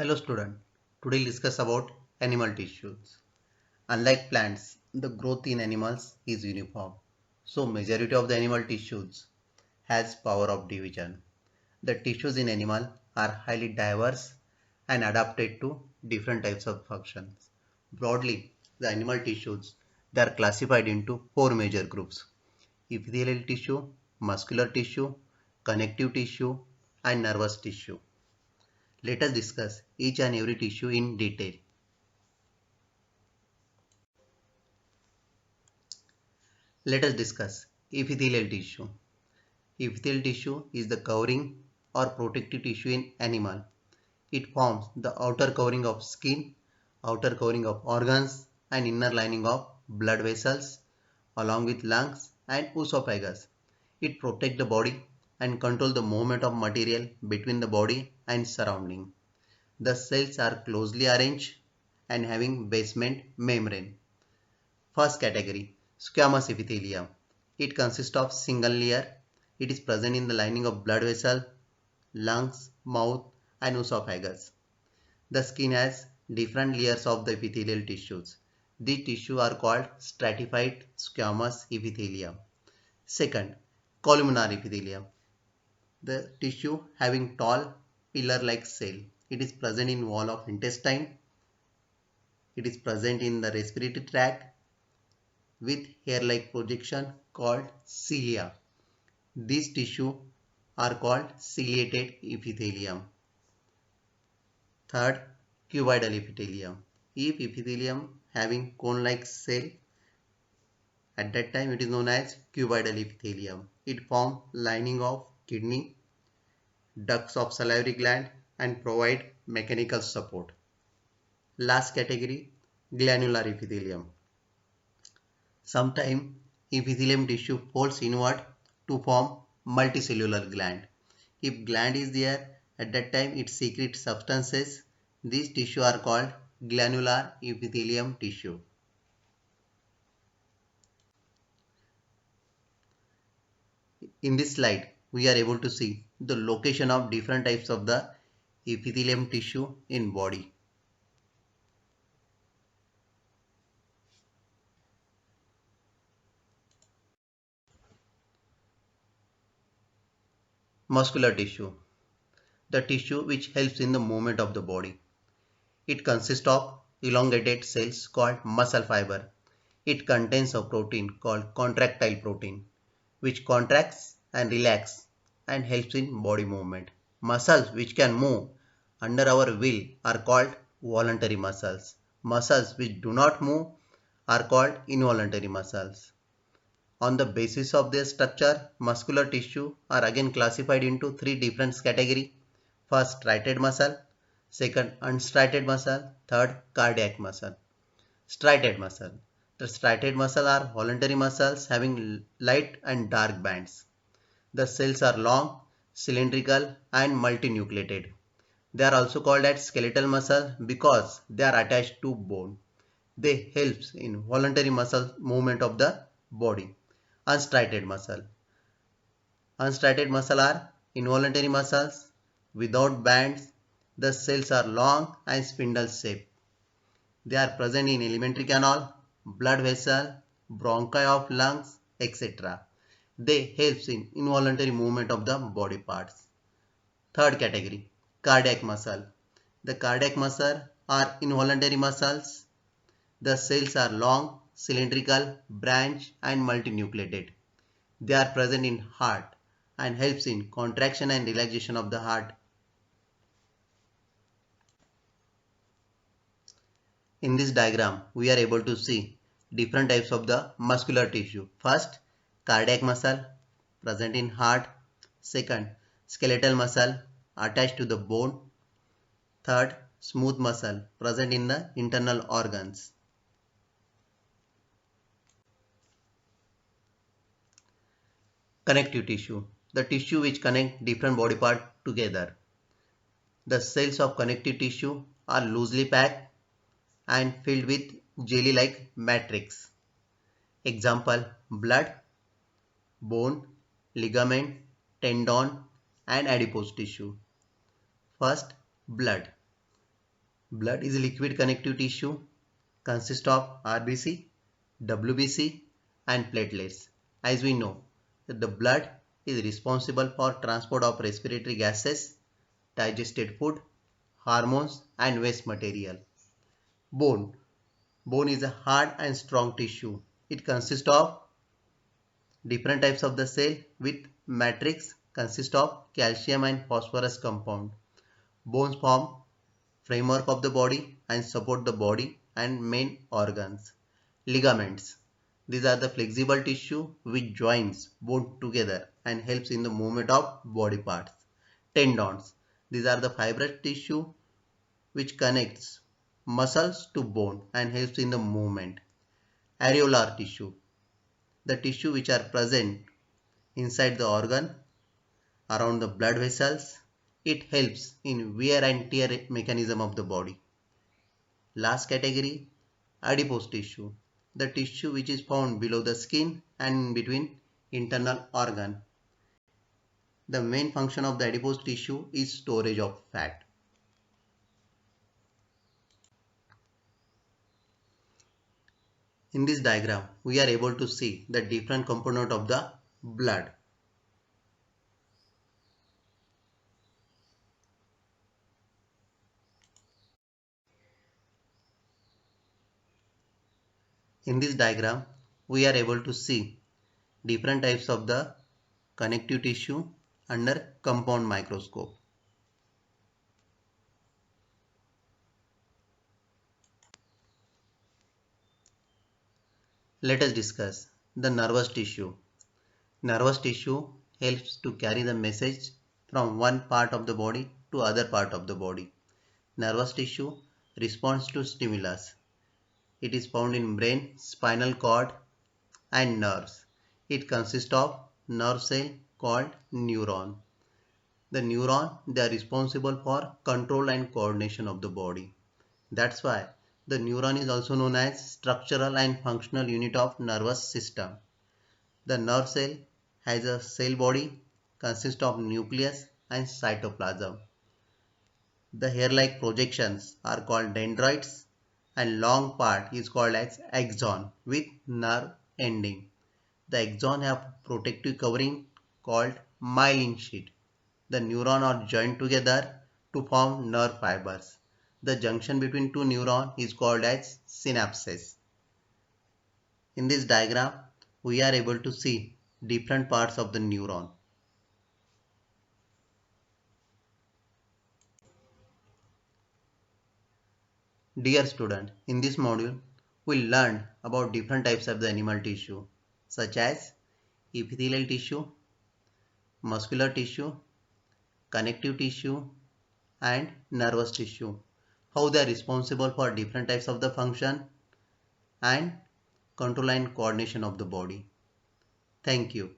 Hello student, today we'll discuss about animal tissues. Unlike plants, the growth in animals is uniform. So majority of the animal tissues has power of division. The tissues in animal are highly diverse and adapted to different types of functions. Broadly, the animal tissues they are classified into four major groups: epithelial tissue, muscular tissue, connective tissue, and nervous tissue. Let us discuss each and every tissue in detail. Let us discuss epithelial tissue. Epithelial tissue is the covering or protective tissue in animal. It forms the outer covering of skin, outer covering of organs, and inner lining of blood vessels along with lungs and esophagus. It protects the body and controls the movement of material between the body and surrounding. The cells are closely arranged and having basement membrane. First category, squamous epithelium. It consists of single layer. It is present in the lining of blood vessel, lungs, mouth, and esophagus. The skin has different layers of the epithelial tissues. These tissues are called stratified squamous epithelium. Second, columnar epithelium. The tissue having tall pillar-like cell. It is present in wall of intestine. It is present in the respiratory tract with hair-like projection called cilia. These tissues are called ciliated epithelium. Third, cuboidal epithelium. If epithelium having cone-like cell, at that time it is known as cuboidal epithelium. It forms lining of kidney, ducts of salivary gland and provide mechanical support. Last category, glandular epithelium. Sometimes epithelium tissue folds inward to form multicellular gland. If gland is there, at that time it secretes substances. These tissue are called glandular epithelium tissue. In this slide, we are able to see the location of different types of the epithelium tissue in body. Muscular tissue, the tissue which helps in the movement of the body. It consists of elongated cells called muscle fiber. It contains a protein called contractile protein, which contracts and relaxes and helps in body movement. Muscles which can move under our will are called voluntary muscles. Muscles which do not move are called involuntary muscles. On the basis of their structure, muscular tissue are again classified into three different categories. First, striated muscle. Second, unstriated muscle. Third, cardiac muscle. Striated muscle. The striated muscle are voluntary muscles having light and dark bands. The cells are long, cylindrical and multinucleated. They are also called as skeletal muscle because they are attached to bone. They help in voluntary muscle movement of the body. Unstriated muscle. Unstriated muscle are involuntary muscles without bands. The cells are long and spindle shaped. They are present in alimentary canal, blood vessel, bronchi of lungs, etc. They help in involuntary movement of the body parts. Third category, cardiac muscle. The cardiac muscle are involuntary muscles. The cells are long, cylindrical, branched and multinucleated. They are present in heart and helps in contraction and relaxation of the heart. In this diagram, we are able to see different types of the muscular tissue. First, cardiac muscle present in heart. Second, skeletal muscle attached to the bone. Third, smooth muscle present in the internal organs. Connective tissue, the tissue which connect different body parts together. The cells of connective tissue are loosely packed and filled with jelly-like matrix. Example, blood, bone, ligament, tendon and adipose tissue. First, blood. Blood is a liquid connective tissue, consists of RBC, WBC and platelets. As we know, the blood is responsible for transport of respiratory gases, digested food, hormones and waste material. Bone. Bone is a hard and strong tissue. It consists of different types of the cell with matrix consist of calcium and phosphorus compound. Bones form framework of the body and support the body and main organs. Ligaments. These are the flexible tissue which joins bone together and helps in the movement of body parts. Tendons. These are the fibrous tissue which connects muscles to bone and helps in the movement. Areolar tissue. The tissue which are present inside the organ around the blood vessels. It helps in wear and tear mechanism of the body. Last category, adipose tissue, the tissue which is found below the skin and between internal organ. The main function of the adipose tissue is storage of fat. In this diagram, we are able to see the different component of the blood. In this diagram, we are able to see different types of the connective tissue under compound microscope. Let us discuss the nervous tissue. Nervous tissue helps to carry the message from one part of the body to other part of the body. Nervous tissue responds to stimulus. It is found in brain, spinal cord and nerves. It consists of nerve cell called neuron. The neuron, they are responsible for control and coordination of the body. That's why the neuron is also known as structural and functional unit of nervous system. The nerve cell has a cell body consists of nucleus and cytoplasm. The hair-like projections are called dendrites and long part is called as axon with nerve ending. The axon have protective covering called myelin sheath. The neurons are joined together to form nerve fibers. The junction between two neurons is called as synapses. In this diagram, we are able to see different parts of the neuron. Dear student, in this module, we learned about different types of the animal tissue such as epithelial tissue, muscular tissue, connective tissue and nervous tissue, how they are responsible for different types of the function and control and coordination of the body. Thank you.